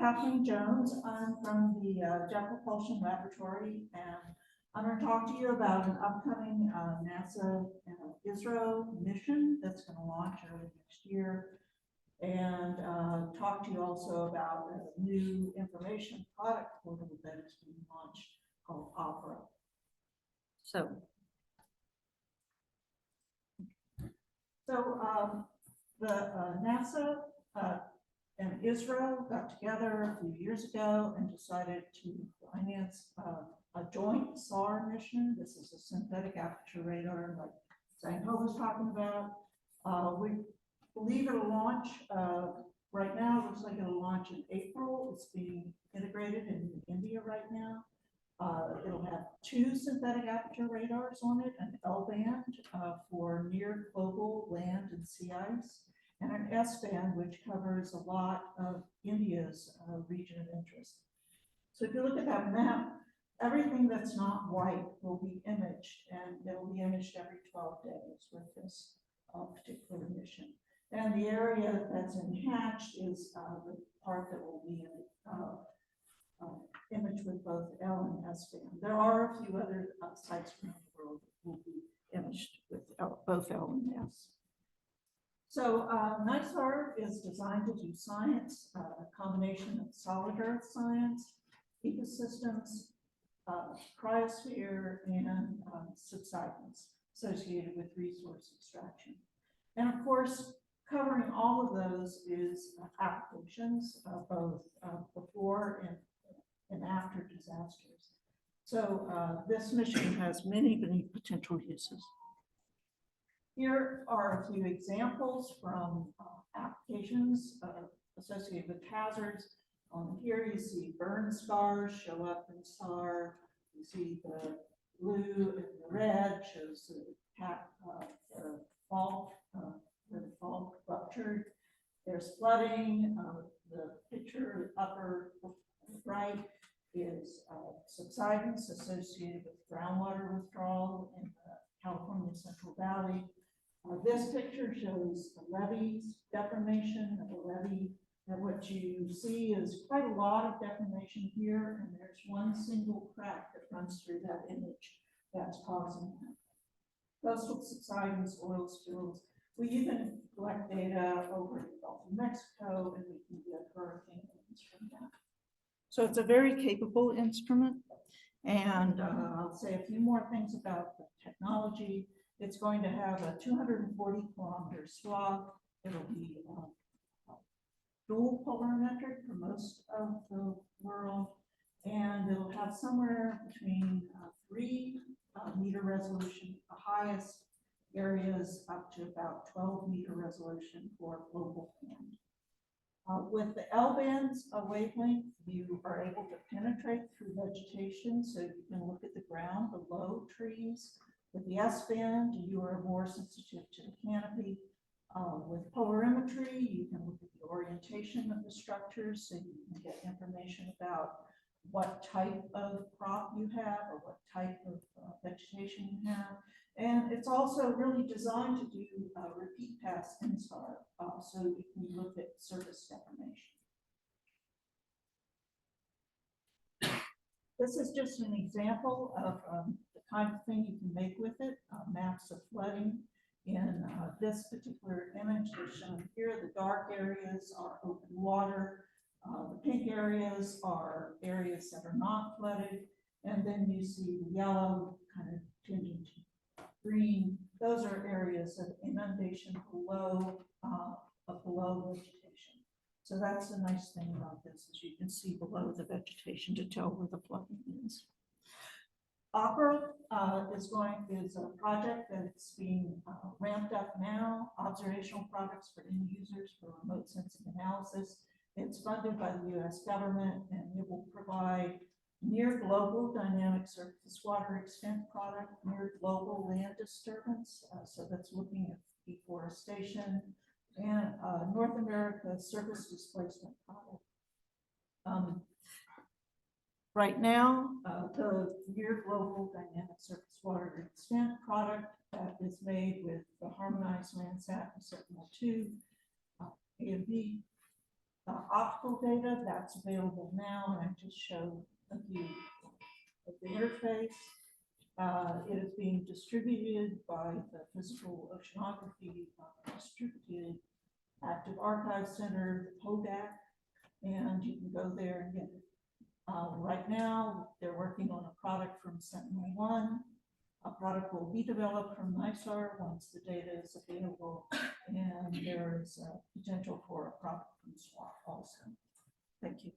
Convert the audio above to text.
Cathleen Jones. I'm from the Jet Propulsion Laboratory, and I'm going to talk to you about an upcoming NASA ISRO mission that's going to launch early next year, and talk to you also about a new information product portal that is being launched called Opera. So the NASA and ISRO got together a few years ago and decided to finance a joint SAR mission. This is a synthetic aperture radar, like Sanko was talking about. We believe it'll launch, right now, it looks like it'll launch in April. It's being integrated in India right now. It'll have 2 synthetic aperture radars on it, an L-band for near global land and sea ice, and an S-band, which covers a lot of India's region of interest. So if you look at that map, everything that's not white will be imaged, and it'll be imaged every 12 days with this particular mission. And the area that's in hatched is the part that will be imaged with both L and S band. There are a few other sites around the world that will be imaged with both L and S. So NISAR is designed to do science, a combination of solid earth science, ecosystems, cryosphere, and subsidence associated with resource extraction. And of course, covering all of those is applications, both before and after disasters. So this mission has many, many potential uses. Here are a few examples from applications associated with hazards. Here you see burn scars show up in SAR. You see the blue and the red shows the fault, where the fault ruptured. There's flooding. The picture upper right is subsidence associated with groundwater withdrawal in the California Central Valley. This picture shows the levees, deformation of a levee, and what you see is quite a lot of deformation here, and there's one single crack that runs through that image that's causing that. Coastal subsidence, oil spills. We even collect data over the Gulf of Mexico, and we can get hurricane winds from that. So it's a very capable instrument, and I'll say a few more things about the technology. It's going to have a 240-kilometer swath. It'll be dual polarimetric for most of the world, and it'll have somewhere between 3 meter resolution, the highest areas up to about 12 meter resolution for global band. With the L-bands wavelength, you are able to penetrate through vegetation, so you can look at the ground below trees. With the S-band, you are more sensitive to the canopy. With polarimetry, you can look at the orientation of the structures, so you can get information about what type of crop you have or what type of vegetation you have. And it's also really designed to do repeat pass NISAR, so you can look at surface deformation. This is just an example of the kind of thing you can make with it, maps of flooding. In this particular image that's shown here, the dark areas are open water. The pink areas are areas that are not flooded. And then you see the yellow kind of tinging to green. Those are areas of inundation below vegetation. So that's the nice thing about this, is you can see below the vegetation to tell where the flooding is. Opera is a project that's being ramped up now, observational products for end users for remote sensing analysis. It's funded by the US government, and it will provide near global dynamic surface water extent product, near global land disturbance, so that's looking at deforestation, and North America surface displacement product. Right now, the near global dynamic surface water extent product that is made with the harmonized Landsat and Sentinel-2 A and B optical data, that's available now, and I just showed a view of the interface. It is being distributed by the Physical Oceanography Distributed Active Archive Center, the PODAC, and you can go there and get it. Right now, they're working on a product from Sentinel-1. A product will be developed from NISAR once the data is available, and there is a potential for a product from SWAP also. Thank you.